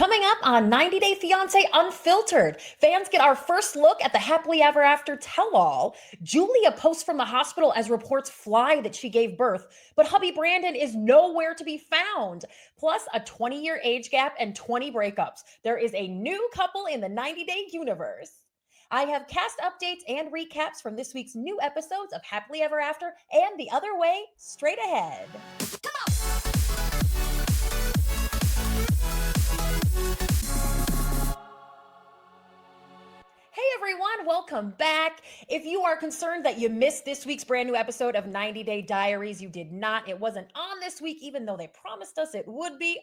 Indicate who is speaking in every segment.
Speaker 1: Coming up on 90 Day Fiancé Unfiltered, fans get our first look at the happily ever after tell-all. Julia posts from the hospital as reports fly that she gave birth, but hubby Brandon is nowhere to be found. Plus, a 20-year age gap and 20 breakups. There is a new couple in the 90 Day universe. I have cast updates and recaps from this week's new episodes of Happily Ever After and The Other Way straight ahead. Hey everyone, welcome back. If you are concerned that you missed this week's brand new episode of 90 Day Diaries, you did not. It wasn't on this week, even though they promised us it would be.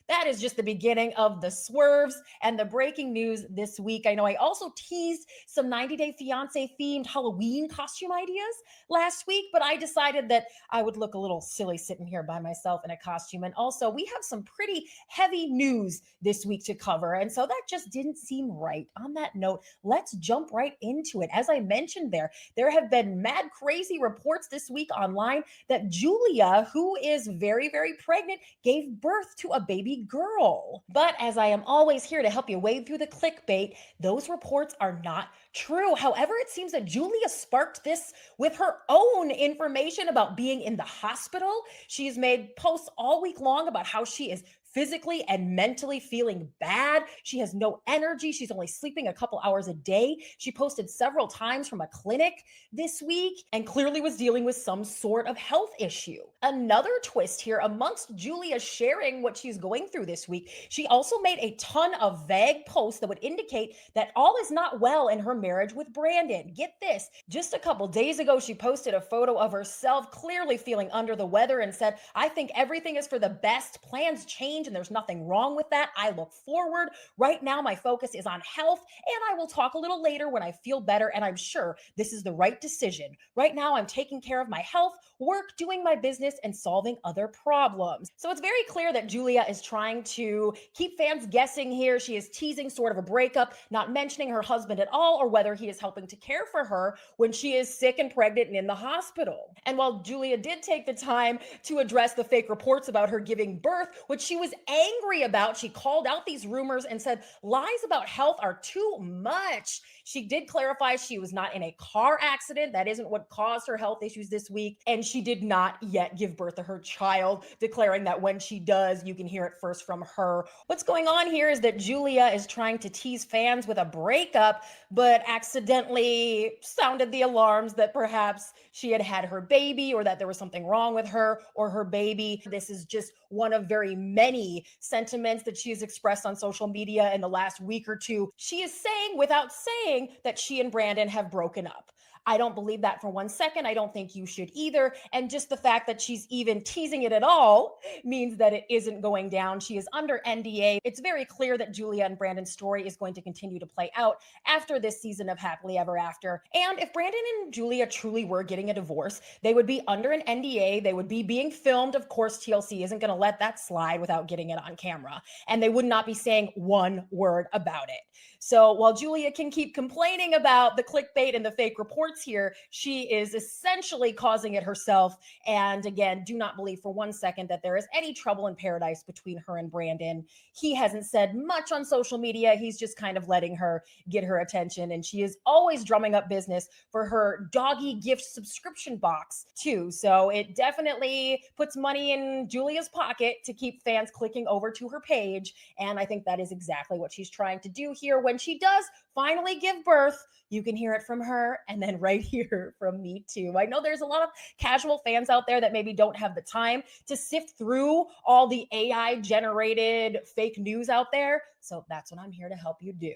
Speaker 1: That is just the beginning of the swerves and the breaking news this week. I know I also teased some 90 Day Fiancé themed Halloween costume ideas last week, but I decided that I would look a little silly sitting here by myself in a costume. And also, we have some pretty heavy news this week to cover. And so that just didn't seem right. On that note, let's jump right into it. As I mentioned there have been mad crazy reports this week online that Julia, who is very, very pregnant, gave birth to a baby girl. But as I am always here to help you wade through the clickbait, those reports are not true. However, it seems that Julia sparked this with her own information about being in the hospital. She's made posts all week long about how she is physically and mentally feeling bad. She has no energy. She's only sleeping a couple hours a day. She posted several times from a clinic this week and clearly was dealing with some sort of health issue. Another twist here, amongst Julia sharing what she's going through this week, she also made a ton of vague posts that would indicate that all is not well in her marriage with Brandon. Get this, just a couple days ago, she posted a photo of herself clearly feeling under the weather and said, "I think everything is for the best. Plans change and there's nothing wrong with that. I look forward. Right now, my focus is on health, and I will talk a little later when I feel better, and I'm sure this is the right decision. Right now, I'm taking care of my health, work, doing my business, and solving other problems." So it's very clear that Julia is trying to keep fans guessing here. She is teasing sort of a breakup, not mentioning her husband at all, or whether he is helping to care for her when she is sick and pregnant and in the hospital. And while Julia did take the time to address the fake reports about her giving birth, which she was angry about, she called out these rumors and said lies about health are too much. She did clarify she was not in a car accident. That isn't what caused her health issues this week. And she did not yet give birth to her child, declaring that when she does, you can hear it first from her. What's going on here is that Julia is trying to tease fans with a breakup, but accidentally sounded the alarms that perhaps she had had her baby or that there was something wrong with her or her baby. This is just one of very many sentiments that she has expressed on social media in the last week or two. She is saying, without saying, that she and Brandon have broken up. I don't believe that for 1 second. I don't think you should either. And just the fact that she's even teasing it at all means that it isn't going down. She is under NDA. It's very clear that Julia and Brandon's story is going to continue to play out after this season of Happily Ever After. And if Brandon and Julia truly were getting a divorce, they would be under an NDA. They would be being filmed. Of course, TLC isn't going to let that slide without getting it on camera. And they would not be saying one word about it. So while Julia can keep complaining about the clickbait and the fake reports here, she is essentially causing it herself. And again, do not believe for 1 second that there is any trouble in paradise between her and Brandon. He hasn't said much on social media. He's just kind of letting her get her attention. And she is always drumming up business for her doggy gift subscription box too. So it definitely puts money in Julia's pocket to keep fans clicking over to her page. And I think that is exactly what she's trying to do here. When she does finally give birth, you can hear it from her and then right here from me too. I know there's a lot of casual fans out there that maybe don't have the time to sift through all the AI generated fake news out there. So that's what I'm here to help you do.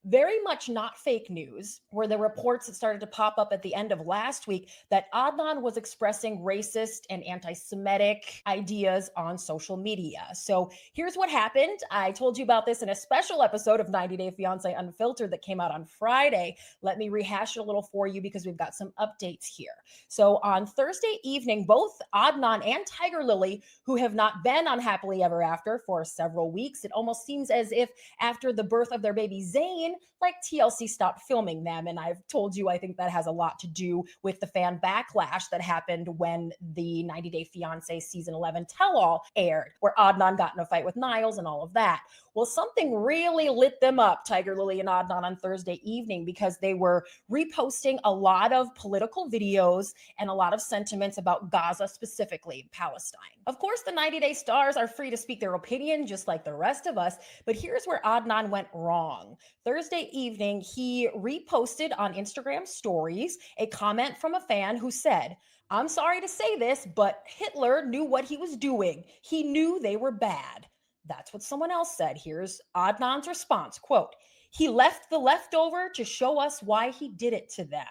Speaker 1: Very much not fake news were the reports that started to pop up at the end of last week that Adnan was expressing racist and anti-Semitic ideas on social media. So here's what happened. I told you about this in a special episode of 90 Day Fiancé Unfiltered that came out on Friday. Let me rehash it a little for you because we've got some updates here. So on Thursday evening, both Adnan and Tigerlily, who have not been on Happily Ever After for several weeks, it almost seems as if after the birth of their baby Zayn, season, like TLC stopped filming them. And I've told you, I think that has a lot to do with the fan backlash that happened when the 90 Day Fiancé season 11 tell-all aired, where Adnan got in a fight with Niles and all of that. Well, something really lit them up, Tigerlily and Adnan, on Thursday evening, because they were reposting a lot of political videos and a lot of sentiments about Gaza, specifically Palestine. Of course, the 90 Day stars are free to speak their opinion, just like the rest of us, but here's where Adnan went wrong. Thursday evening, he reposted on Instagram stories a comment from a fan who said, "I'm sorry to say this, but Hitler knew what he was doing. He knew they were bad." That's what someone else said. Here's Adnan's response, quote, "He left the leftover to show us why he did it to them."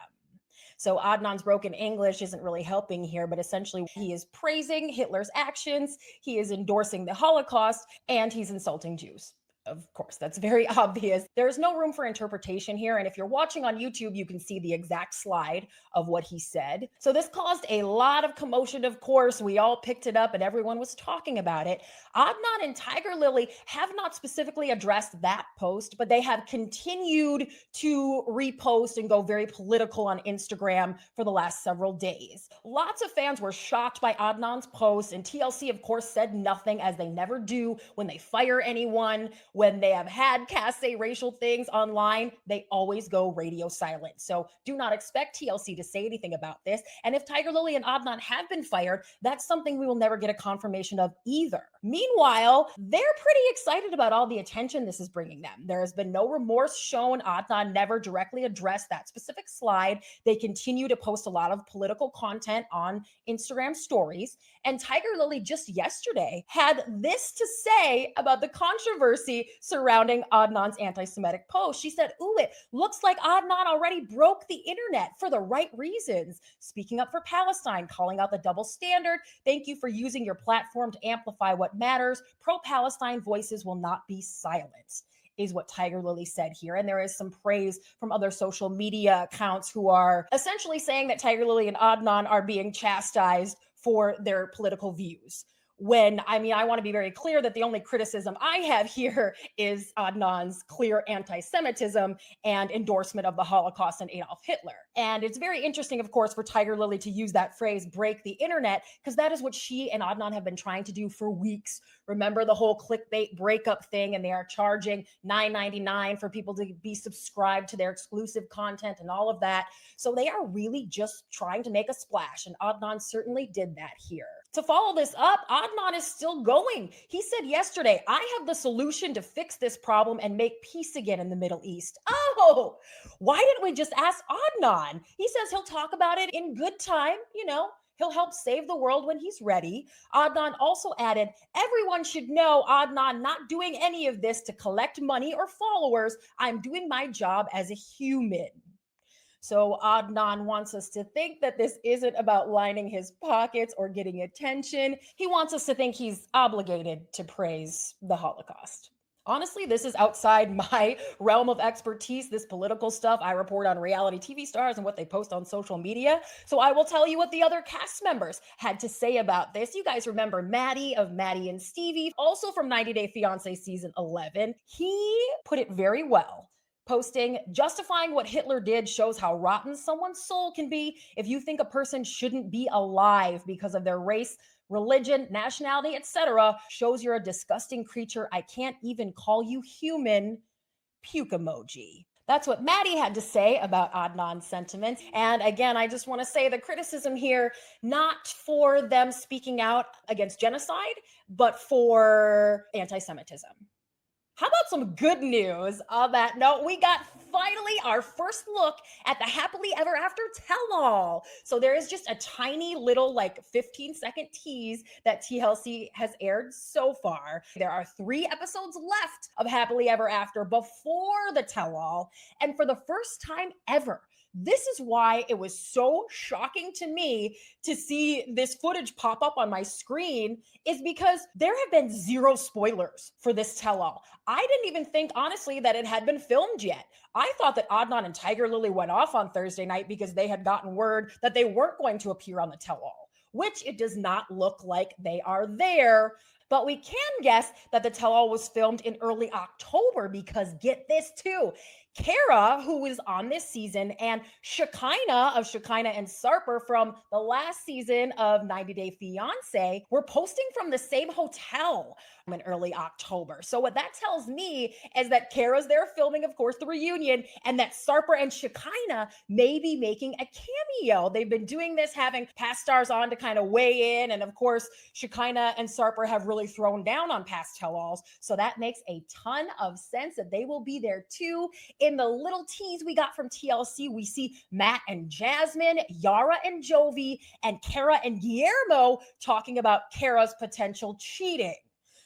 Speaker 1: So Adnan's broken English isn't really helping here, but essentially he is praising Hitler's actions, he is endorsing the Holocaust, and he's insulting Jews. Of course, that's very obvious. There's no room for interpretation here. And if you're watching on YouTube, you can see the exact slide of what he said. So this caused a lot of commotion, of course. We all picked it up and everyone was talking about it. Adnan and Tigerlily have not specifically addressed that post, but they have continued to repost and go very political on Instagram for the last several days. Lots of fans were shocked by Adnan's post, and TLC, of course, said nothing, as they never do when they fire anyone. When they have had cast say racial things online, they always go radio silent. So do not expect TLC to say anything about this. And if Tigerlily and Adnan have been fired, that's something we will never get a confirmation of either. Meanwhile, they're pretty excited about all the attention this is bringing them. There has been no remorse shown. Adnan never directly addressed that specific slide. They continue to post a lot of political content on Instagram stories. And Tigerlily just yesterday had this to say about the controversy surrounding Adnan's anti-Semitic post. She said, "Ooh, it looks like Adnan already broke the internet for the right reasons. Speaking up for Palestine, calling out the double standard. Thank you for using your platform to amplify what matters. Pro-Palestine voices will not be silenced," is what Tigerlily said here. And there is some praise from other social media accounts who are essentially saying that Tigerlily and Adnan are being chastised for their political views. When, I want to be very clear that the only criticism I have here is Adnan's clear anti-Semitism and endorsement of the Holocaust and Adolf Hitler. And it's very interesting, of course, for Tigerlily to use that phrase, break the internet, because that is what she and Adnan have been trying to do for weeks. Remember the whole clickbait breakup thing, and they are charging $9.99 for people to be subscribed to their exclusive content and all of that. So they are really just trying to make a splash, and Adnan certainly did that here. To follow this up, Adnan is still going. He said yesterday, "I have the solution to fix this problem and make peace again in the Middle East." Oh, why didn't we just ask Adnan? He says he'll talk about it in good time, He'll help save the world when he's ready. Adnan also added, "Everyone should know Adnan not doing any of this to collect money or followers. I'm doing my job as a human." So Adnan wants us to think that this isn't about lining his pockets or getting attention. He wants us to think he's obligated to praise the Holocaust. Honestly, this is outside my realm of expertise, this political stuff. I report on reality TV stars and what they post on social media. So I will tell you what the other cast members had to say about this. You guys remember Mahdi of Maddie and Stevie, also from 90 Day Fiancé season 11. He put it very well, posting, "Justifying what Hitler did shows how rotten someone's soul can be. If you think a person shouldn't be alive because of their race, religion, nationality, etc., shows you're a disgusting creature. I can't even call you human. Puke emoji." That's what Maddie had to say about Adnan's sentiments. And again, I just want to say the criticism here, not for them speaking out against genocide, but for anti-Semitism. How about some good news on that note? We got finally our first look at the happily ever after tell-all. So there is just a tiny little 15-second tease that TLC has aired so far. There are 3 episodes left of happily ever after before the tell-all. And for the first time ever, this is why it was so shocking to me to see this footage pop up on my screen, is because there have been 0 spoilers for this tell-all. I didn't even think, honestly, that it had been filmed yet. I thought that Adnan and Tigerlily went off on Thursday night because they had gotten word that they weren't going to appear on the tell-all, which it does not look like they are there. But we can guess that the tell-all was filmed in early October because, get this too, Kara, who is on this season, and Shekinah of Shekinah and Sarper from the last season of 90 Day Fiancé were posting from the same hotel in early October. So what that tells me is that Kara's there filming, of course, the reunion, and that Sarper and Shekinah may be making a cameo. They've been doing this, having past stars on to kind of weigh in. And of course, Shekinah and Sarper have really thrown down on past tell-alls. So that makes a ton of sense that they will be there too. In the little tease we got from TLC, we see Matt and Jasmine, Yara and Jovi, and Kara and Guillermo talking about Kara's potential cheating.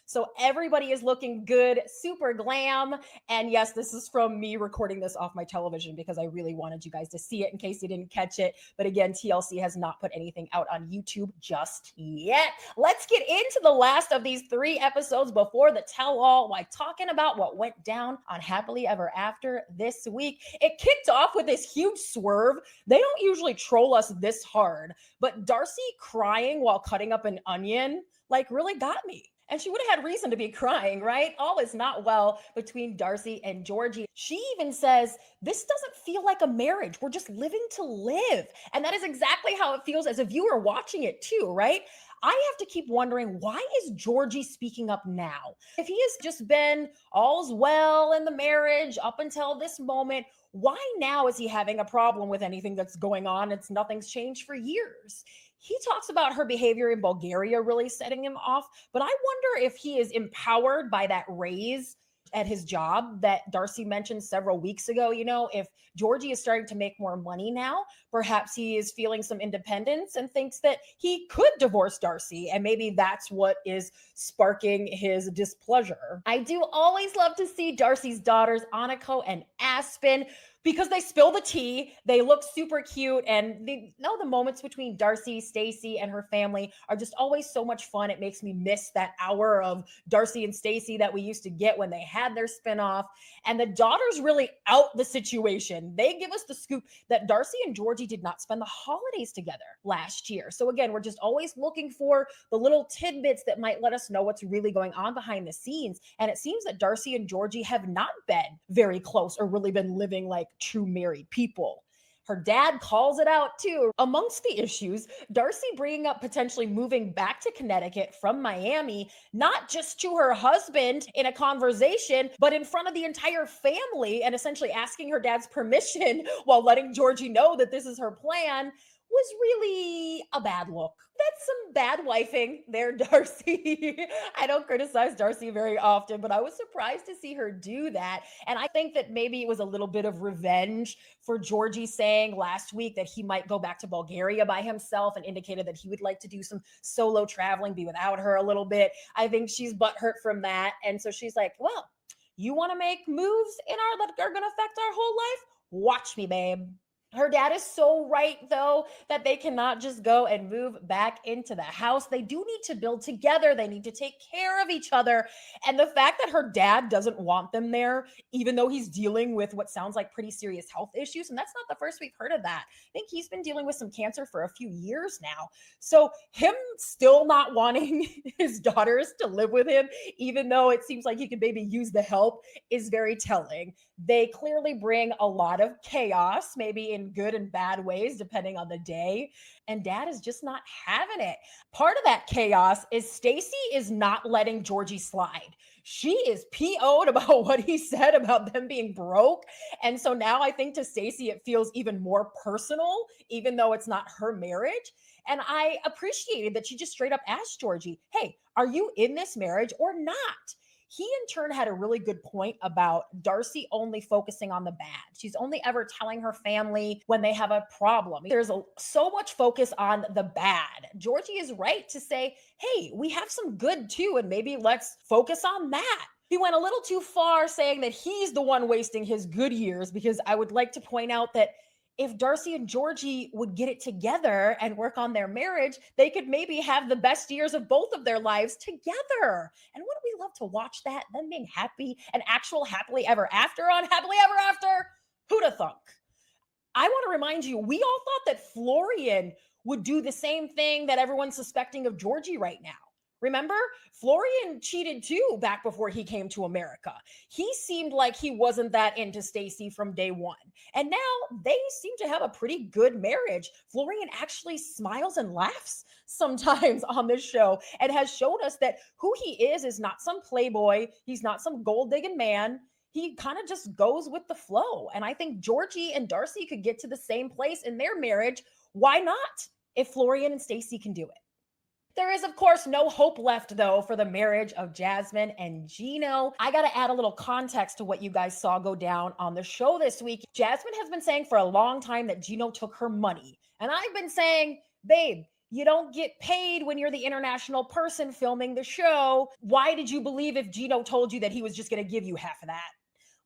Speaker 1: So everybody is looking good, super glam. And yes, this is from me recording this off my television because I really wanted you guys to see it in case you didn't catch it. But again, TLC has not put anything out on YouTube just yet. Let's get into the last of these 3 episodes before the tell-all by talking about what went down on Happily Ever After this week. It kicked off with this huge swerve. They don't usually troll us this hard, but Darcey crying while cutting up an onion really got me. And she would have had reason to be crying, right? All is not well between Darcey and Georgi. She even says, this doesn't feel like a marriage. We're just living to live. And that is exactly how it feels as a viewer watching it too, right? I have to keep wondering, why is Georgi speaking up now? If he has just been all's well in the marriage up until this moment, why now is he having a problem with anything that's going on? Nothing's changed for years. He talks about her behavior in Bulgaria really setting him off, but I wonder if he is empowered by that raise at his job that Darcey mentioned several weeks ago. If Georgi is starting to make more money now, perhaps he is feeling some independence and thinks that he could divorce Darcey, and maybe that's what is sparking his displeasure. I do always love to see Darcey's daughters, Aniko and Aspen, because they spill the tea. They look super cute, and the moments between Darcey, Stacey, and her family are just always so much fun. It makes me miss that hour of Darcey and Stacey that we used to get when they had their spinoff. And the daughters really out the situation. They give us the scoop that Darcey and Georgi did not spend the holidays together last year. So again, we're just always looking for the little tidbits that might let us know what's really going on behind the scenes. And it seems that Darcey and Georgi have not been very close or really been living like true married people. Her dad calls it out too. Amongst the issues, Darcey bringing up potentially moving back to Connecticut from Miami, not just to her husband in a conversation, but in front of the entire family, and essentially asking her dad's permission while letting Georgi know that this is her plan, was really a bad look. That's some bad wifing there, Darcey. I don't criticize Darcey very often, but I was surprised to see her do that. And I think that maybe it was a little bit of revenge for Georgi saying last week that he might go back to Bulgaria by himself, and indicated that he would like to do some solo traveling, be without her a little bit. I think she's butthurt from that. And so she's like, well, you want to make moves that are going to affect our whole life? Watch me, babe. Her dad is so right, though, that they cannot just go and move back into the house. They do need to build together. They need to take care of each other. And the fact that her dad doesn't want them there, even though he's dealing with what sounds like pretty serious health issues, and that's not the first we've heard of that. I think he's been dealing with some cancer for a few years now. So him still not wanting his daughters to live with him, even though it seems like he could maybe use the help, is very telling. They clearly bring a lot of chaos, maybe in good and bad ways, depending on the day. And dad is just not having it. Part of that chaos is Stacey is not letting Georgi slide. She is PO'd about what he said about them being broke. And so now I think to Stacey, it feels even more personal, even though it's not her marriage. And I appreciated that she just straight up asked Georgi, hey, are you in this marriage or not? He in turn had a really good point about Darcey only focusing on the bad. She's only ever telling her family when they have a problem. There's so much focus on the bad. Georgi is right to say, hey, we have some good too, and maybe let's focus on that. He went a little too far saying that he's the one wasting his good years, because I would like to point out that if Darcey and Georgi would get it together and work on their marriage, they could maybe have the best years of both of their lives together. And wouldn't we love to watch that? Them being happy, an actual happily ever after on Happily Ever After? Who'd have thunk? I want to remind you, we all thought that Florian would do the same thing that everyone's suspecting of Georgi right now. Remember, Florian cheated too back before he came to America. He seemed like he wasn't that into Stacey from day one. And now they seem to have a pretty good marriage. Florian actually smiles and laughs sometimes on this show and has shown us that who he is not some playboy. He's not some gold digging man. He kind of just goes with the flow. And I think Georgie and Darcey could get to the same place in their marriage. Why not? If Florian and Stacey can do it. There is, of course, no hope left, though, for the marriage of Jasmine and Gino. I got to add a little context to what you guys saw go down on the show this week. Jasmine has been saying for a long time that Gino took her money. And I've been saying, babe, you don't get paid when you're the international person filming the show. Why did you believe if Gino told you that he was just going to give you half of that?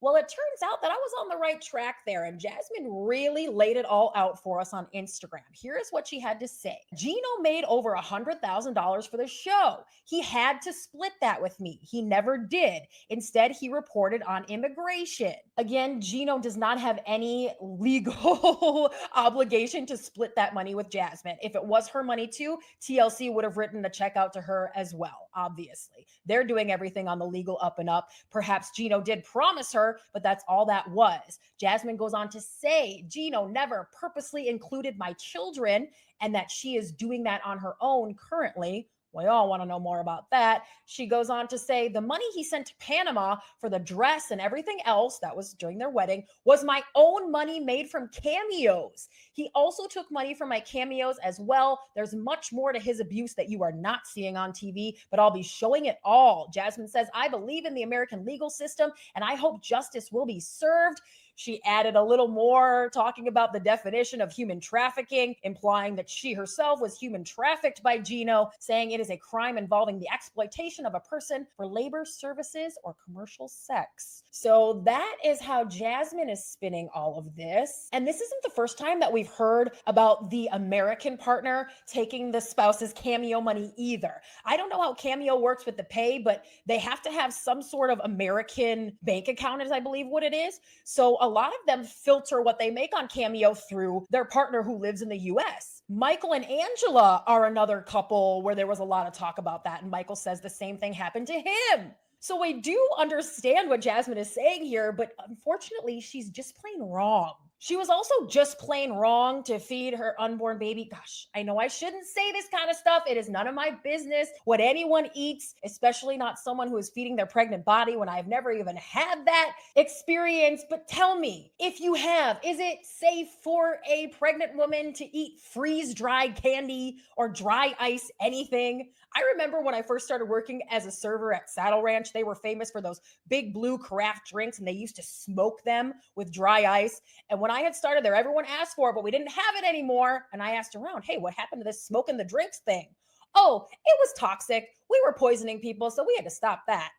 Speaker 1: Well, it turns out that I was on the right track there, and Jasmine really laid it all out for us on Instagram. Here is what she had to say. Gino made over $100,000 for the show. He had to split that with me. He never did. Instead, he reported on immigration. Again, Gino does not have any legal obligation to split that money with Jasmine. If it was her money too, TLC would have written a check out to her as well, obviously. They're doing everything on the legal up and up. Perhaps Gino did promise her, but that's all that was. Jasmine goes on to say, Gino never purposely included my children and that she is doing that on her own currently. We all want to know more about that. She goes on to say the money he sent to Panama for the dress and everything else that was during their wedding was my own money made from cameos. He also took money from my cameos as well. There's much more to his abuse that you are not seeing on TV, but I'll be showing it all. Jasmine says, I believe in the American legal system and I hope justice will be served. She added a little more talking about the definition of human trafficking, implying that she herself was human trafficked by Gino, saying it is a crime involving the exploitation of a person for labor, services, or commercial sex. So that is how Jasmine is spinning all of this. And this isn't the first time that we've heard about the American partner taking the spouse's cameo money either. I don't know how cameo works with the pay, but they have to have some sort of American bank account, is I believe what it is. So a lot of them filter what they make on Cameo through their partner who lives in the US. Michael and Angela are another couple where there was a lot of talk about that. And Michael says the same thing happened to him. So we do understand what Jasmine is saying here, but unfortunately, she's just plain wrong. She was also just plain wrong to feed her unborn baby. Gosh, I know I shouldn't say this kind of stuff. It is none of my business what anyone eats, especially not someone who is feeding their pregnant body when I've never even had that experience. But tell me, if you have, is it safe for a pregnant woman to eat freeze-dried candy or dry ice anything? I remember when I first started working as a server at Saddle Ranch, they were famous for those big blue carafe drinks and they used to smoke them with dry ice. And when I had started there, everyone asked for it, but we didn't have it anymore. And I asked around, hey, what happened to this smoking the drinks thing? Oh, it was toxic. We were poisoning people, so we had to stop that.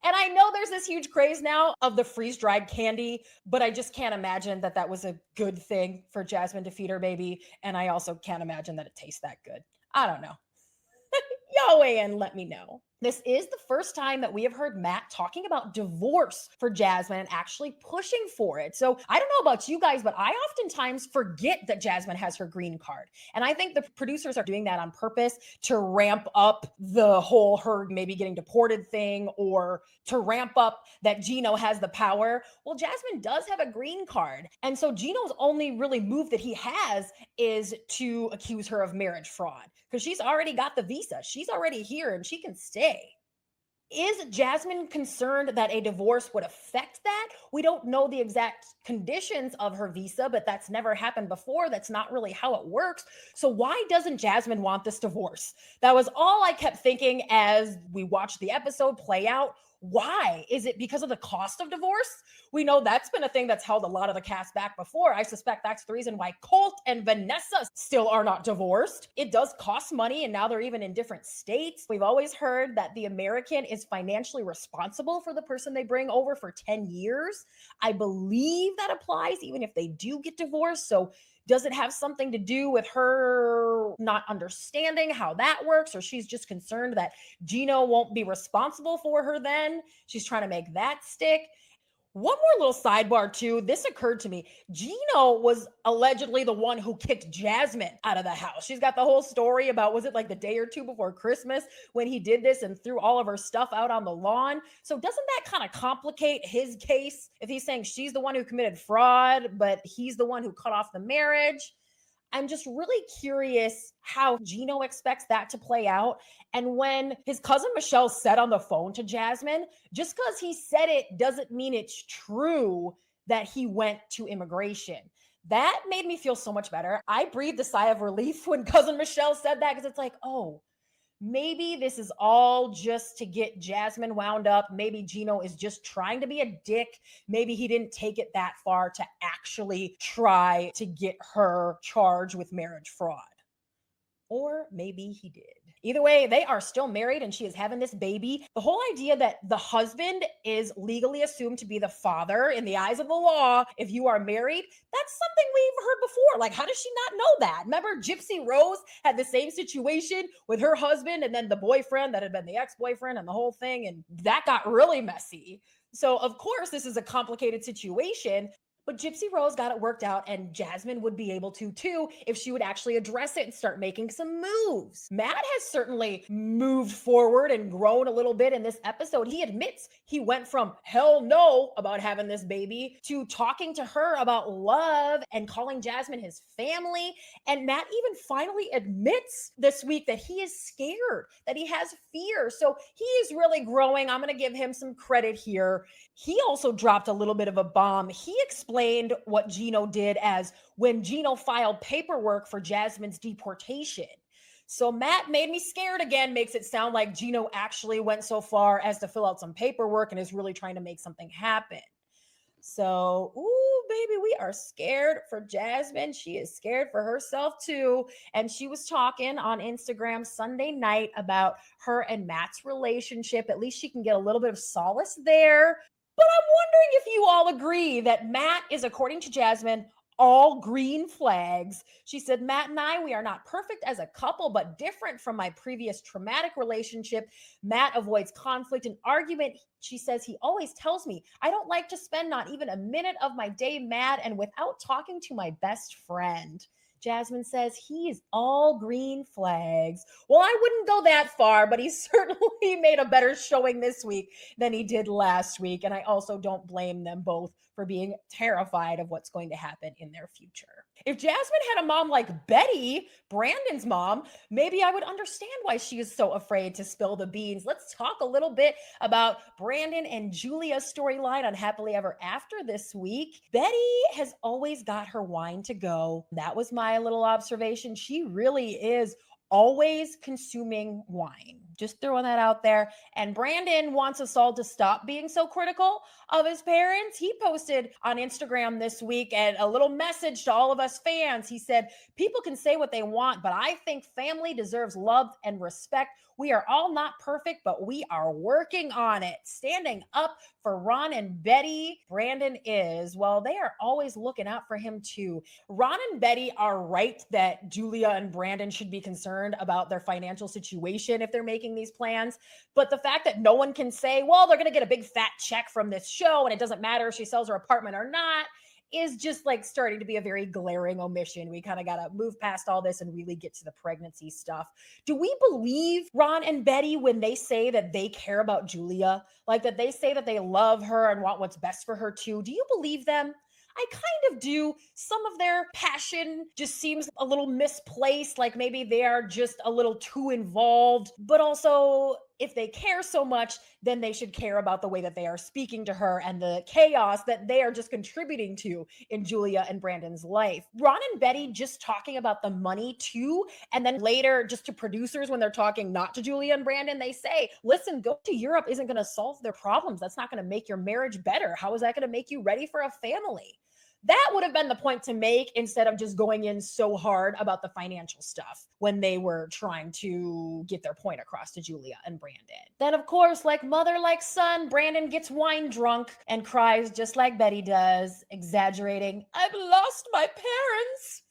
Speaker 1: And I know there's this huge craze now of the freeze-dried candy, but I just can't imagine that that was a good thing for Jasmine to feed her baby. And I also can't imagine that it tastes that good. I don't know. Y'all weigh in, let me know. This is the first time that we have heard Matt talking about divorce for Jasmine and actually pushing for it. So I don't know about you guys, but I oftentimes forget that Jasmine has her green card. And I think the producers are doing that on purpose to ramp up the whole her maybe getting deported thing or to ramp up that Gino has the power. Well, Jasmine does have a green card. And so Gino's only really move that he has is to accuse her of marriage fraud because she's already got the visa. She's already here and she can stay. Is Jasmine concerned that a divorce would affect that? We don't know the exact conditions of her visa, but that's never happened before. That's not really how it works. So why doesn't Jasmine want this divorce? That was all I kept thinking as we watched the episode play out. Why? Is it because of the cost of divorce? We know that's been a thing that's held a lot of the cast back before. I suspect that's the reason why Colt and Vanessa still are not divorced. It does cost money, and now they're even in different states. We've always heard that the American is financially responsible for the person they bring over for 10 years. I believe that applies even if they do get divorced. So does it have something to do with her not understanding how that works, or she's just concerned that Gino won't be responsible for her then? She's trying to make that stick. One more little sidebar too. This occurred to me. Gino was allegedly the one who kicked Jasmine out of the house. She's got the whole story about, was it like the day or two before Christmas when he did this and threw all of her stuff out on the lawn? So doesn't that kind of complicate his case if he's saying she's the one who committed fraud, but he's the one who cut off the marriage? I'm just really curious how Gino expects that to play out. And when his cousin Michelle said on the phone to Jasmine, just because he said it doesn't mean it's true that he went to immigration. That made me feel so much better. I breathed a sigh of relief when cousin Michelle said that because it's like, oh, maybe this is all just to get Jasmine wound up. Maybe Gino is just trying to be a dick. Maybe he didn't take it that far to actually try to get her charged with marriage fraud. Or maybe he did. Either way, they are still married and she is having this baby. The whole idea that the husband is legally assumed to be the father in the eyes of the law if you are married, that's something we've heard before. Like, how does she not know that? Remember, Gypsy Rose had the same situation with her husband and then the boyfriend that had been the ex-boyfriend and the whole thing, and that got really messy. So, of course, this is a complicated situation. But Gypsy Rose got it worked out, and Jasmine would be able to too if she would actually address it and start making some moves. Matt has certainly moved forward and grown a little bit in this episode. He admits he went from hell no about having this baby to talking to her about love and calling Jasmine his family. And Matt even finally admits this week that he is scared, that he has fear. So he is really growing. I'm going to give him some credit here. He also dropped a little bit of a bomb. He explained what Gino did as when Gino filed paperwork for Jasmine's deportation. So Matt made me scared again, makes it sound like Gino actually went so far as to fill out some paperwork and is really trying to make something happen. So, ooh, baby, we are scared for Jasmine. She is scared for herself too. And she was talking on Instagram Sunday night about her and Matt's relationship. At least she can get a little bit of solace there. But I'm wondering if you all agree that Matt is, according to Jasmine, all green flags. She said, Matt and I, we are not perfect as a couple, but different from my previous traumatic relationship. Matt avoids conflict and argument. She says, he always tells me, I don't like to spend not even a minute of my day mad and without talking to my best friend. Jasmine says he is all green flags. Well, I wouldn't go that far, but he certainly made a better showing this week than he did last week. And I also don't blame them both for being terrified of what's going to happen in their future. If Jasmine had a mom like Betty, Brandon's mom, maybe I would understand why she is so afraid to spill the beans. Let's talk a little bit about Brandon and Julia's storyline on Happily Ever After this week. Betty has always got her wine to go. That was my little observation. She really is always consuming wine. Just throwing that out there. And Brandon wants us all to stop being so critical of his parents. He posted on Instagram this week and a little message to all of us fans. He said, people can say what they want, but I think family deserves love and respect. We are all not perfect, but we are working on it. Standing up for Ron and Betty. Brandon is, well, they are always looking out for him too. Ron and Betty are right that Julia and Brandon should be concerned about their financial situation if they're making these plans. But the fact that no one can say, well, they're going to get a big fat check from this show and it doesn't matter if she sells her apartment or not, is just like starting to be a very glaring omission. We kind of got to move past all this and really get to the pregnancy stuff. Do we believe Ron and Betty when they say that they care about Julia? Like that they say that they love her and want what's best for her too? Do you believe them? I kind of do. Some of their passion just seems a little misplaced, like maybe they are just a little too involved. But also, if they care so much, then they should care about the way that they are speaking to her and the chaos that they are just contributing to in Julia and Brandon's life. Ron and Betty just talking about the money too. And then later, just to producers, when they're talking not to Julia and Brandon, they say, listen, go to Europe isn't going to solve their problems. That's not going to make your marriage better. How is that going to make you ready for a family? That would have been the point to make instead of just going in so hard about the financial stuff when they were trying to get their point across to Julia and Brandon. Then, of course, like mother, like son, Brandon gets wine drunk and cries just like Betty does, exaggerating, I've lost my parents.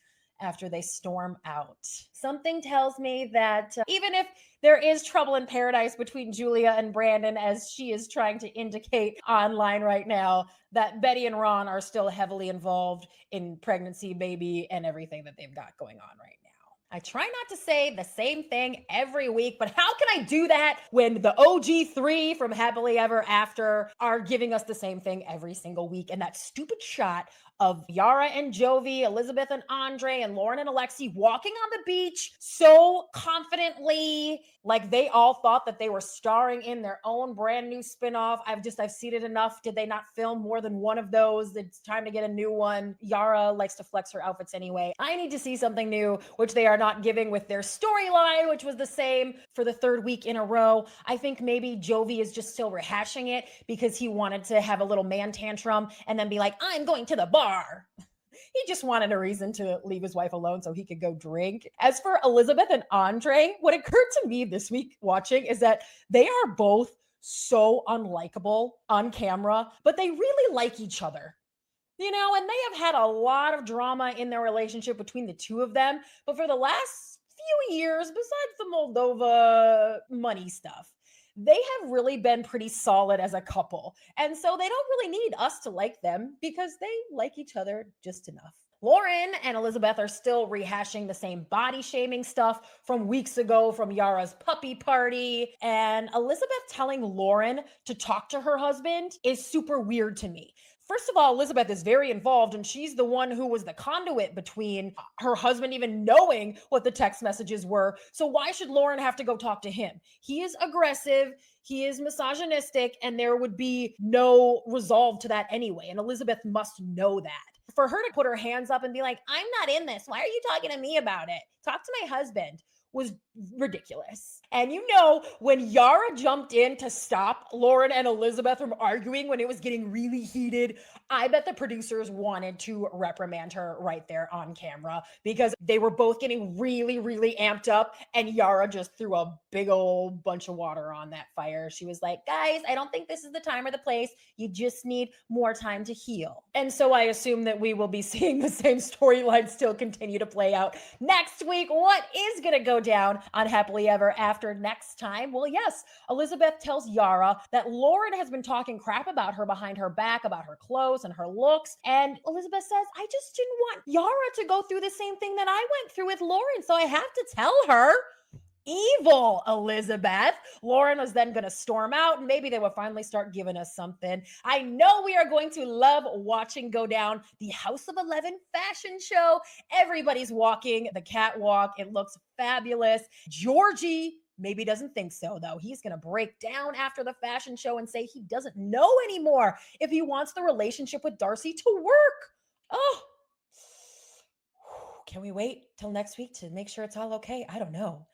Speaker 1: after they storm out. Something tells me that even if there is trouble in paradise between Julia and Brandon, as she is trying to indicate online right now, that Betty and Ron are still heavily involved in pregnancy, baby, and everything that they've got going on right now. I try not to say the same thing every week, but how can I do that when the OG3 from Happily Ever After are giving us the same thing every single week? And that stupid shot of Yara and Jovi, Elizabeth and Andre, and Lauren and Alexi walking on the beach so confidently, like they all thought that they were starring in their own brand new spinoff. I've seen it enough. Did they not film more than one of those? It's time to get a new one. Yara likes to flex her outfits anyway. I need to see something new, which they are not giving with their storyline, which was the same for the third week in a row. I think maybe Jovi is just still rehashing it because he wanted to have a little man tantrum and then be like, I'm going to the bar. He just wanted a reason to leave his wife alone so he could go drink. As for Elizabeth and Andre, what occurred to me this week watching is that they are both so unlikable on camera, but they really like each other. And they have had a lot of drama in their relationship between the two of them. But for the last few years, besides the Moldova money stuff, they have really been pretty solid as a couple. And so they don't really need us to like them because they like each other just enough. Lauren and Elizabeth are still rehashing the same body shaming stuff from weeks ago from Yara's puppy party. And Elizabeth telling Lauren to talk to her husband is super weird to me. First of all, Elizabeth is very involved, and she's the one who was the conduit between her husband even knowing what the text messages were. So why should Lauren have to go talk to him? He is aggressive, he is misogynistic, and there would be no resolve to that anyway. And Elizabeth must know that. For her to put her hands up and be like, I'm not in this. Why are you talking to me about it? Talk to my husband. Was ridiculous. And when Yara jumped in to stop Lauren and Elizabeth from arguing when it was getting really heated, I bet the producers wanted to reprimand her right there on camera because they were both getting really, really amped up, and Yara just threw a big old bunch of water on that fire. She was like, guys, I don't think this is the time or the place. You just need more time to heal. And so I assume that we will be seeing the same storyline still continue to play out next week. What is going to go down on Happily Ever After next time? Well, yes, Elizabeth tells Yara that Lauren has been talking crap about her behind her back, about her clothes and her looks. And Elizabeth says, I just didn't want Yara to go through the same thing that I went through with Lauren, so I have to tell her. Evil Elizabeth. Lauren was then going to storm out, and maybe they will finally start giving us something. I know we are going to love watching go down the House of 11 fashion show. Everybody's walking the catwalk. It looks fabulous. Georgi maybe doesn't think so, though. He's going to break down after the fashion show and say he doesn't know anymore if he wants the relationship with Darcey to work. Oh, can we wait till next week to make sure it's all okay? I don't know.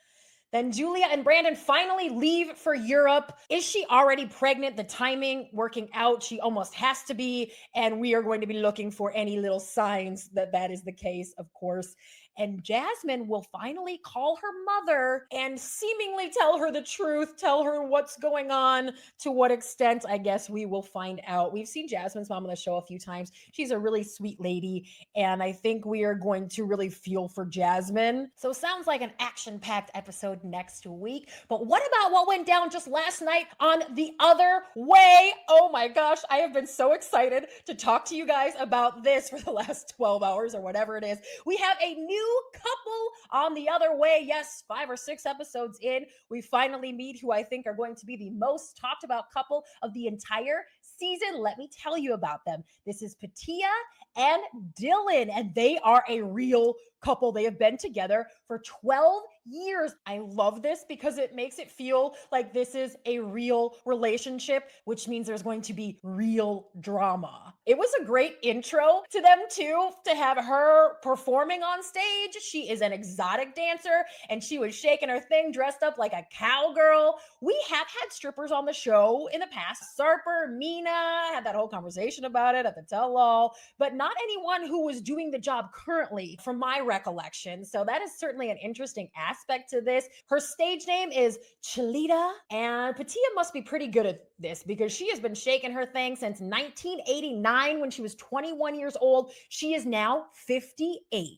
Speaker 1: Then Julia and Brandon finally leave for Europe. Is she already pregnant? The timing working out. She almost has to be. And we are going to be looking for any little signs that that is the case, of course. And Jasmine will finally call her mother and seemingly tell her the truth, tell her what's going on. To what extent, I guess we will find out. We've seen Jasmine's mom on the show a few times. She's a really sweet lady, and I think we are going to really feel for Jasmine. So sounds like an action-packed episode next week. But what about what went down just last night on The Other Way? Oh my gosh, I have been so excited to talk to you guys about this for the last 12 hours or whatever it is. We have a new couple on The Other Way. Yes, 5 or 6 episodes in, we finally meet who I think are going to be the most talked about couple of the entire season. Let me tell you about them. This is Pattiya and Dylan, and they are a real couple. They have been together for 12 years. I love this because it makes it feel like this is a real relationship, which means there's going to be real drama. It was a great intro to them too, to have her performing on stage. She is an exotic dancer, and she was shaking her thing dressed up like a cowgirl. We have had strippers on the show in the past. Sarper, Mina, had that whole conversation about it at the tell-all, but not anyone who was doing the job currently from my recollection. So that is certainly an interesting aspect to this. Her stage name is Chalita, and Pattiya must be pretty good at this because she has been shaking her thing since 1989 when she was 21 years old. She is now 58.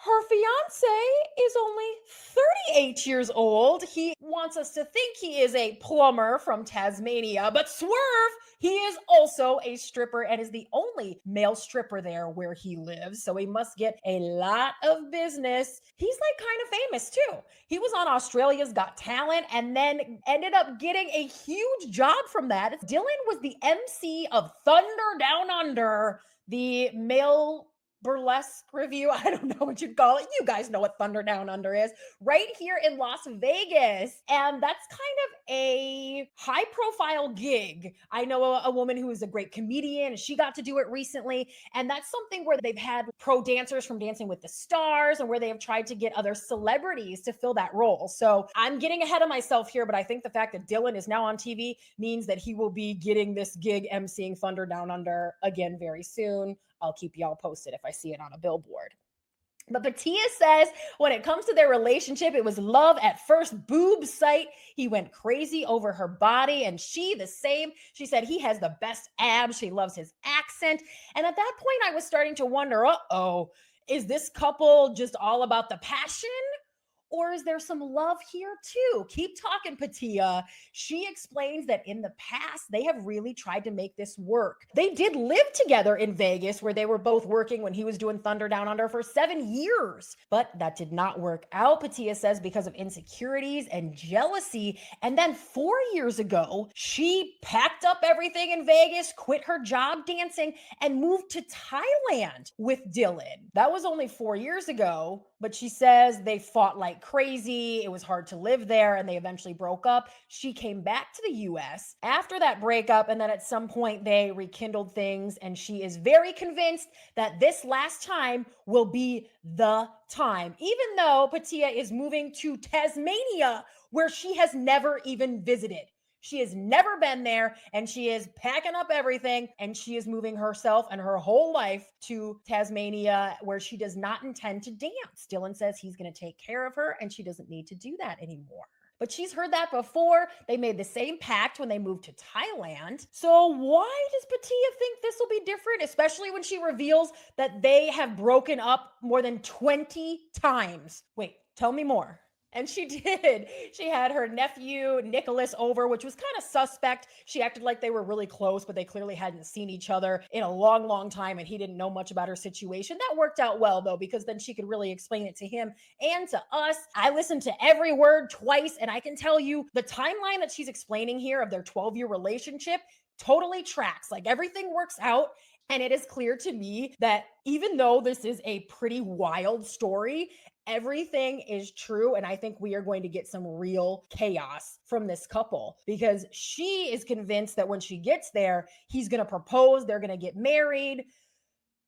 Speaker 1: Her fiance is only 38 years old. He wants us to think he is a plumber from Tasmania, but swerve, he is also a stripper and is the only male stripper there where he lives. So he must get a lot of business. He's like kind of famous too. He was on Australia's Got Talent and then ended up getting a huge job from that. Dylan was the MC of Thunder Down Under, the male burlesque review. I don't know what you'd call it. You guys know what Thunder Down Under is, right here in Las Vegas. And that's kind of a high profile gig. I know a woman who is a great comedian, and she got to do it recently. And that's something where they've had pro dancers from Dancing with the Stars, and where they have tried to get other celebrities to fill that role. So I'm getting ahead of myself here, but I think the fact that Dylan is now on TV means that he will be getting this gig emceeing Thunder Down Under again very soon. I'll keep y'all posted if I see it on a billboard. But Pattiya says when it comes to their relationship, it was love at first boob sight. He went crazy over her body, and she the same. She said he has the best abs. She loves his accent. And at that point, I was starting to wonder, is this couple just all about the passion? Or is there some love here too? Keep talking, Pattiya. She explains that in the past, they have really tried to make this work. They did live together in Vegas, where they were both working when he was doing Thunder Down Under for 7 years. But that did not work out, Pattiya says, because of insecurities and jealousy. And then 4 years ago, she packed up everything in Vegas, quit her job dancing, and moved to Thailand with Dylan. That was only 4 years ago, but she says they fought like crazy. It was hard to live there, and they eventually broke up. She came back to the US after that breakup, and then at some point they rekindled things, and she is very convinced that this last time will be the time, even though Pattiya is moving to Tasmania, where she has never even visited. She has never been there, and she is packing up everything, and she is moving herself and her whole life to Tasmania, where she does not intend to dance. Dylan says he's going to take care of her, and she doesn't need to do that anymore. But she's heard that before. They made the same pact when they moved to Thailand. So why does Pattiya think this will be different, especially when she reveals that they have broken up more than 20 times? Wait, tell me more. And she did. She had her nephew, Nicholas, over, which was kind of suspect. She acted like they were really close, but they clearly hadn't seen each other in a long, long time, and he didn't know much about her situation. That worked out well, though, because then she could really explain it to him and to us. I listened to every word twice, and I can tell you the timeline that she's explaining here of their 12-year relationship totally tracks. Like, everything works out. And it is clear to me that even though this is a pretty wild story, everything is true. And I think we are going to get some real chaos from this couple, because she is convinced that when she gets there, he's going to propose, they're going to get married.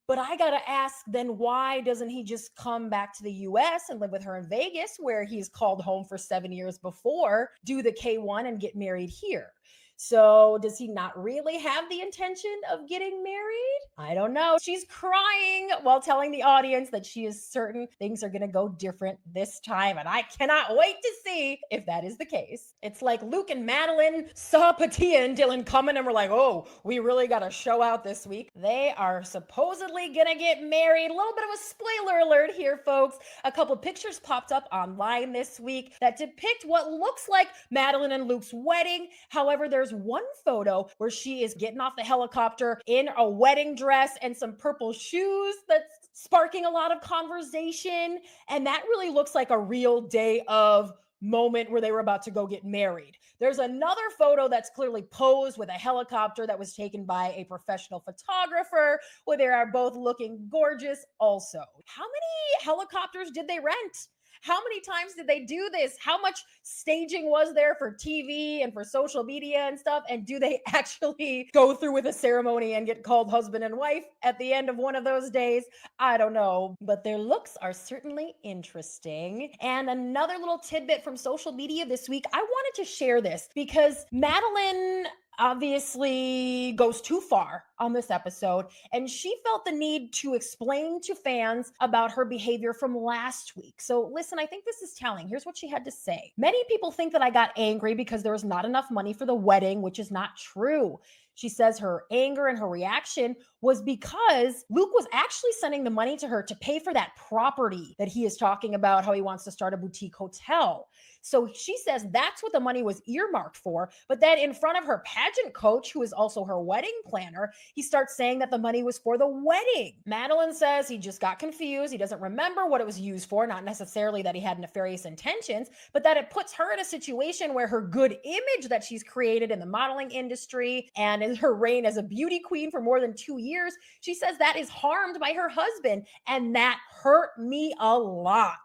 Speaker 1: But I got to ask, then why doesn't he just come back to the US and live with her in Vegas, where he's called home for 7 years before, do the K1 and get married here? So does he not really have the intention of getting married? I don't know. She's crying while telling the audience that she is certain things are going to go different this time. And I cannot wait to see if that is the case. It's like Luke and Madelein saw Pattiya and Dylan coming and were like, oh, we really got to show out this week. They are supposedly going to get married. A little bit of a spoiler alert here, folks. A couple pictures popped up online this week that depict what looks like Madelein and Luke's wedding. However, there's one photo where she is getting off the helicopter in a wedding dress and some purple shoes that's sparking a lot of conversation. And that really looks like a real day of moment where they were about to go get married. There's another photo that's clearly posed with a helicopter that was taken by a professional photographer, where they are both looking gorgeous also. How many helicopters did they rent? How many times did they do this? How much staging was there for TV and for social media and stuff? And do they actually go through with a ceremony and get called husband and wife at the end of one of those days? I don't know, but their looks are certainly interesting. And another little tidbit from social media this week, I wanted to share this because Madelein obviously goes too far on this episode, and she felt the need to explain to fans about her behavior from last week. So listen, I think this is telling. Here's what she had to say. Many people think that I got angry because there was not enough money for the wedding, which is not true. She says her anger and her reaction was because Luke was actually sending the money to her to pay for that property that he is talking about, how he wants to start a boutique hotel. So she says that's what the money was earmarked for. But then in front of her pageant coach, who is also her wedding planner, he starts saying that the money was for the wedding. Madeleine says he just got confused. He doesn't remember what it was used for, not necessarily that he had nefarious intentions, but that it puts her in a situation where her good image that she's created in the modeling industry and in her reign as a beauty queen for more than 2 years, she says that is harmed by her husband. And that hurt me a lot,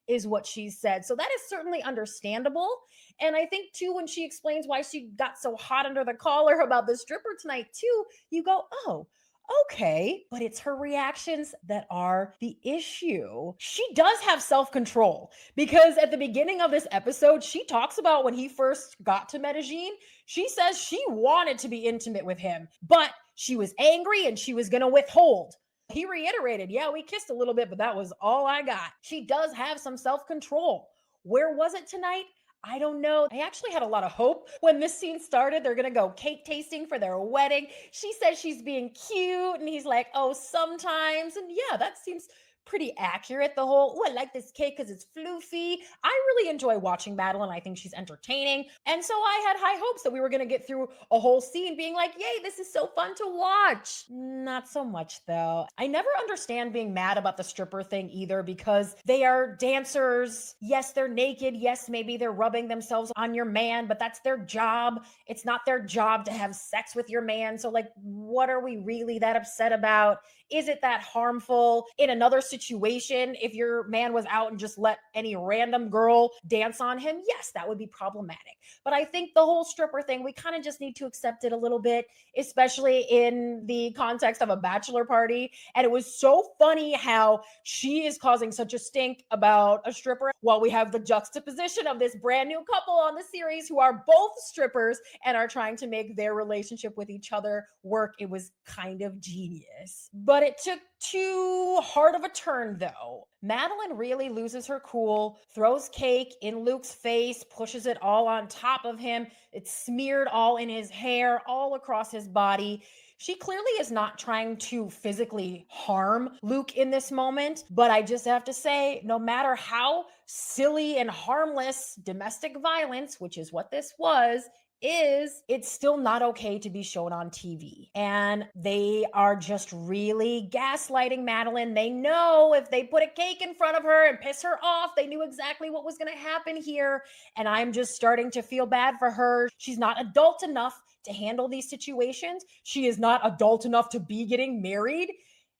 Speaker 1: is what she said. So that is certainly understandable. And I think too, when she explains why she got so hot under the collar about the stripper tonight too, you go, oh, okay, but it's her reactions that are the issue. She does have self-control, because at the beginning of this episode, she talks about when he first got to Medellin, she says she wanted to be intimate with him, but she was angry and she was going to withhold. He reiterated, yeah, we kissed a little bit, but that was all I got. She does have some self-control. Where was it tonight? I don't know. I actually had a lot of hope when this scene started. They're going to go cake tasting for their wedding. She says she's being cute, and he's like, oh, sometimes. And yeah, that seems pretty accurate. The whole, oh, I like this cake because it's floofy. I really enjoy watching Madeleine. I think she's entertaining. And so I had high hopes that we were going to get through a whole scene being like, yay, this is so fun to watch. Not so much, though. I never understand being mad about the stripper thing either, because they are dancers. Yes, they're naked. Yes, maybe they're rubbing themselves on your man, but that's their job. It's not their job to have sex with your man. So, like, what are we really that upset about? Is it that harmful? In another situation, if your man was out and just let any random girl dance on him, yes, that would be problematic. But I think the whole stripper thing, we kind of just need to accept it a little bit, especially in the context of a bachelor party. And it was so funny how she is causing such a stink about a stripper, while we have the juxtaposition of this brand new couple on the series who are both strippers and are trying to make their relationship with each other work. It was kind of genius. But it took too hard of a turn, though. Madeleine really loses her cool, throws cake in Luke's face, pushes it all on top of him. It's smeared all in his hair, all across his body. She clearly is not trying to physically harm Luke in this moment, but I just have to say, no matter how silly and harmless domestic violence, which is what this was, it's still not okay to be shown on TV. And they are just really gaslighting Madeleine. They know if they put a cake in front of her and piss her off, they knew exactly what was going to happen here. And I'm just starting to feel bad for her. She's not adult enough to handle these situations. She is not adult enough to be getting married.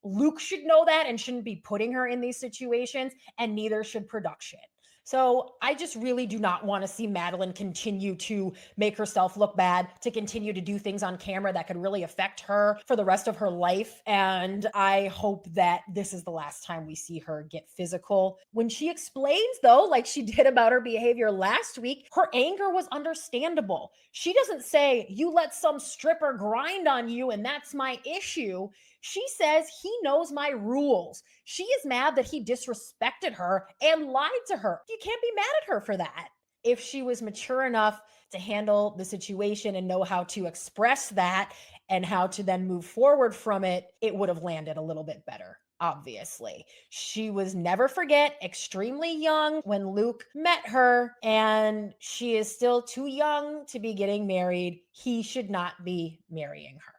Speaker 1: Luke should know that and shouldn't be putting her in these situations, and neither should production. So I just really do not want to see Madeleine continue to make herself look bad, to continue to do things on camera that could really affect her for the rest of her life. And I hope that this is the last time we see her get physical. When she explains, though, like she did about her behavior last week, her anger was understandable. She doesn't say, you let some stripper grind on you and that's my issue. She says he knows my rules. She is mad that he disrespected her and lied to her. You can't be mad at her for that. If she was mature enough to handle the situation and know how to express that and how to then move forward from it, it would have landed a little bit better. Obviously, she was, never forget, extremely young when Luke met her, and she is still too young to be getting married. He should not be marrying her.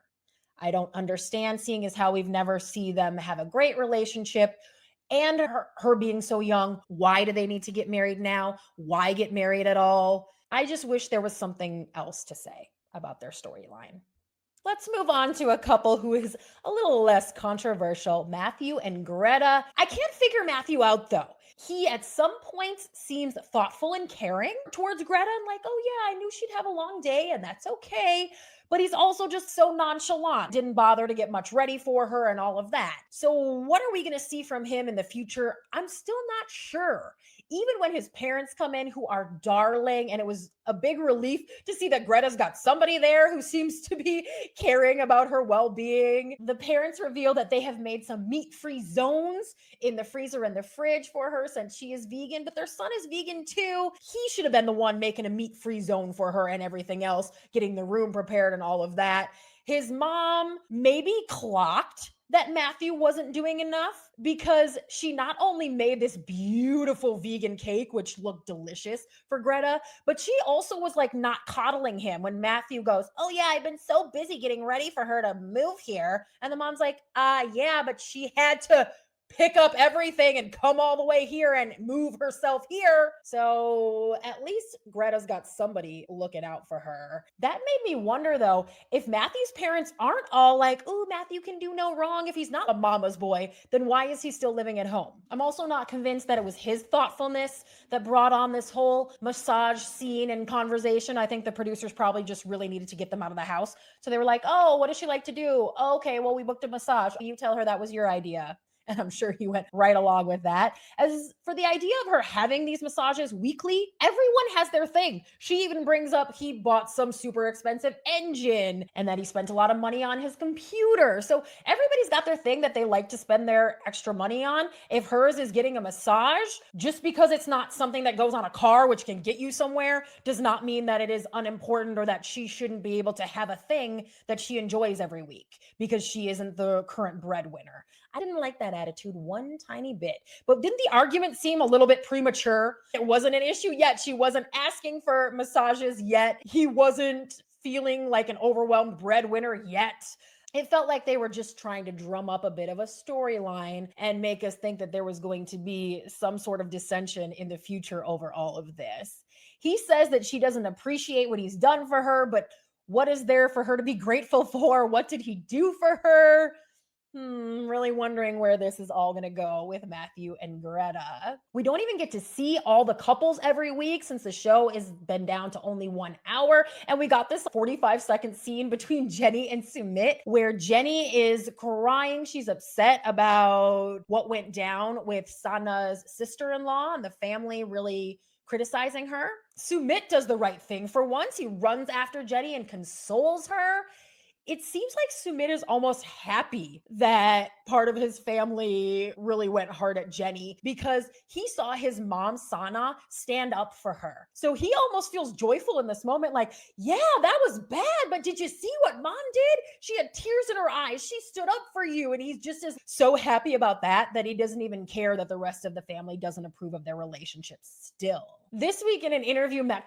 Speaker 1: I don't understand, seeing as how we've never seen them have a great relationship, and her being so young. Why do they need to get married now? Why get married at all? I just wish there was something else to say about their storyline. Let's move on to a couple who is a little less controversial, Matthew and Greta. I can't figure Matthew out, though. He at some points seems thoughtful and caring towards Greta, and like, oh yeah, I knew she'd have a long day and that's okay. But he's also just so nonchalant, didn't bother to get much ready for her and all of that. So what are we going to see from him in the future? I'm still not sure. Even when his parents come in, who are darling, and it was a big relief to see that Greta's got somebody there who seems to be caring about her well-being. The parents reveal that they have made some meat-free zones in the freezer and the fridge for her since she is vegan, but their son is vegan too. He should have been the one making a meat-free zone for her and everything else, getting the room prepared and all of that. His mom maybe clocked that Matthew wasn't doing enough because she not only made this beautiful vegan cake, which looked delicious for Greta, but she also was like not coddling him when Matthew goes, "Oh yeah, I've been so busy getting ready for her to move here." And the mom's like, yeah, but she had to pick up everything and come all the way here and move herself here. So at least Greta's got somebody looking out for her. That made me wonder though, if Matthew's parents aren't all like, "Oh, Matthew can do no wrong if he's not a mama's boy," then why is he still living at home? I'm also not convinced that it was his thoughtfulness that brought on this whole massage scene and conversation. I think the producers probably just really needed to get them out of the house. So they were like, "Oh, what does she like to do? Okay, well, we booked a massage. You tell her that was your idea." And I'm sure he went right along with that. As for the idea of her having these massages weekly, everyone has their thing. She even brings up he bought some super expensive engine and that he spent a lot of money on his computer. So everybody's got their thing that they like to spend their extra money on. If hers is getting a massage, just because it's not something that goes on a car, which can get you somewhere, does not mean that it is unimportant or that she shouldn't be able to have a thing that she enjoys every week because she isn't the current breadwinner. I didn't like that attitude one tiny bit. But didn't the argument seem a little bit premature? It wasn't an issue yet. She wasn't asking for massages yet. He wasn't feeling like an overwhelmed breadwinner yet. It felt like they were just trying to drum up a bit of a storyline and make us think that there was going to be some sort of dissension in the future over all of this. He says that she doesn't appreciate what he's done for her, but what is there for her to be grateful for? What did he do for her? Really wondering where this is all going to go with Matthew and Greta. We don't even get to see all the couples every week since the show has been down to only 1 hour. And we got this 45-second scene between Jenny and Sumit where Jenny is crying. She's upset about what went down with Sana's sister-in-law and the family really criticizing her. Sumit does the right thing for once. He runs after Jenny and consoles her. It seems like Sumit is almost happy that part of his family really went hard at Jenny because he saw his mom, Sana, stand up for her. So he almost feels joyful in this moment, like, yeah, that was bad, but did you see what mom did? She had tears in her eyes. She stood up for you. And he's just so happy about that he doesn't even care that the rest of the family doesn't approve of their relationship still. This week in an interview, Manon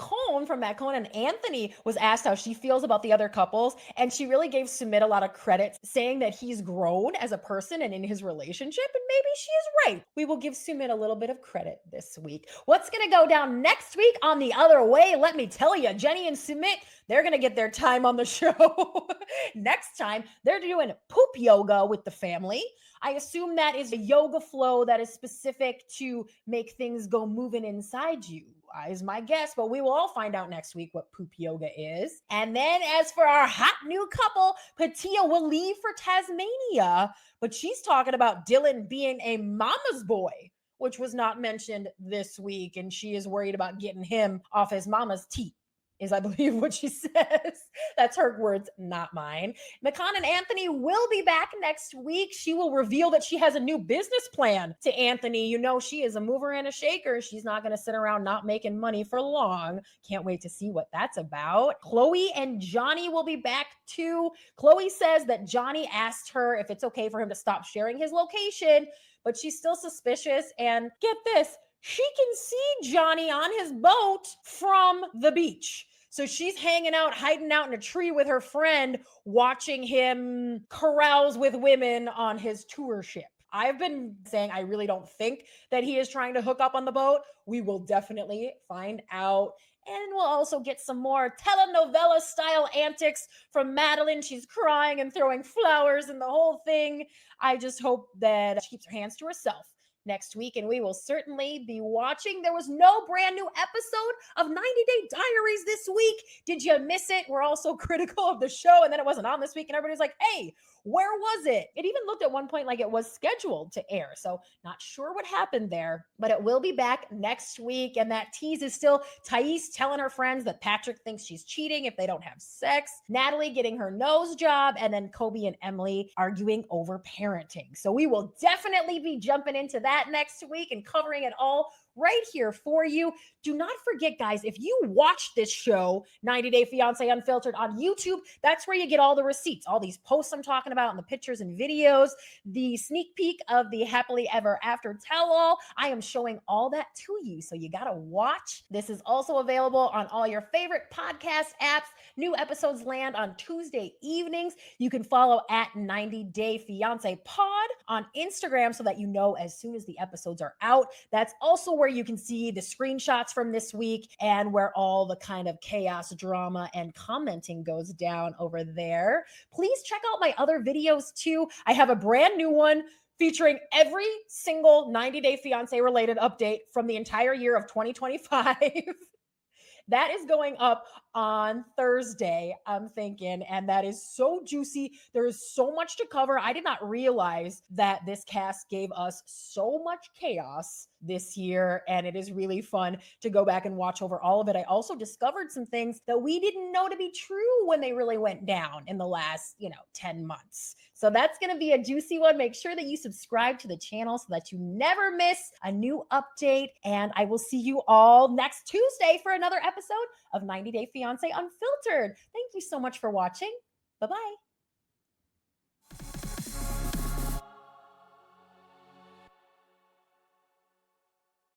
Speaker 1: and Anthony was asked how she feels about the other couples, and she really gave Sumit a lot of credit, saying that he's grown as a person and in his relationship, and maybe she is right. We will give Sumit a little bit of credit this week. What's going to go down next week on The Other Way? Let me tell you, Jenny and Sumit, they're going to get their time on the show. Next time, they're doing poop yoga with the family. I assume that is a yoga flow that is specific to make things go moving inside you, is my guess, but we will all find out next week what poop yoga is. And then as for our hot new couple, Pattiya will leave for Tasmania, but she's talking about Dylan being a mama's boy, which was not mentioned this week, and she is worried about getting him off his mama's teat. Is I believe what she says. That's her words, not mine. Manon Anthony will be back next week. She will reveal that she has a new business plan to Anthony. You know, she is a mover and a shaker. She's not going to sit around not making money for long. Can't wait to see what that's about. Chloe and Johny will be back too. Chloe says that Johny asked her if it's okay for him to stop sharing his location, but she's still suspicious. And get this, she can see Johny on his boat from the beach. So she's hanging out, hiding out in a tree with her friend, watching him carouse with women on his tour ship. I've been saying I really don't think that he is trying to hook up on the boat. We will definitely find out. And we'll also get some more telenovela style antics from Madelein. She's crying and throwing flowers and the whole thing. I just hope that she keeps her hands to herself next week, and we will certainly be watching. There was no brand new episode of 90 Day Diaries this week. Did you miss it? We're all so critical of the show, and then it wasn't on this week, and everybody's like, hey, where was it? It even looked at one point like it was scheduled to air, so not sure what happened there, but it will be back next week. And that tease is still Thais telling her friends that Patrick thinks she's cheating if they don't have sex, Natalie getting her nose job, and then Kobe and Emily arguing over parenting. So we will definitely be jumping into that next week and covering it all right here for you. Do not forget, guys, if you watch this show, 90 Day Fiancé Unfiltered on YouTube, that's where you get all the receipts, all these posts I'm talking about, and the pictures and videos, the sneak peek of the happily ever after tell all. I am showing all that to you, so you got to watch. This is also available on all your favorite podcast apps. New episodes land on Tuesday evenings. You can follow at 90 Day Fiancé Pod on Instagram so that you know as soon as the episodes are out. That's also where you can see the screenshots from this week and where all the kind of chaos, drama, and commenting goes down over there. Please check out my other videos too. I have a brand new one featuring every single 90 Day Fiancé related update from the entire year of 2025. That is going up on Thursday, I'm thinking, and that is so juicy. There is so much to cover. I did not realize that this cast gave us so much chaos this year, and it is really fun to go back and watch over all of it. I also discovered some things that we didn't know to be true when they really went down in the last, 10 months. So that's going to be a juicy one. Make sure that you subscribe to the channel so that you never miss a new update. And I will see you all next Tuesday for another episode of 90 Day Fiancé Unfiltered. Thank you so much for watching. Bye-bye.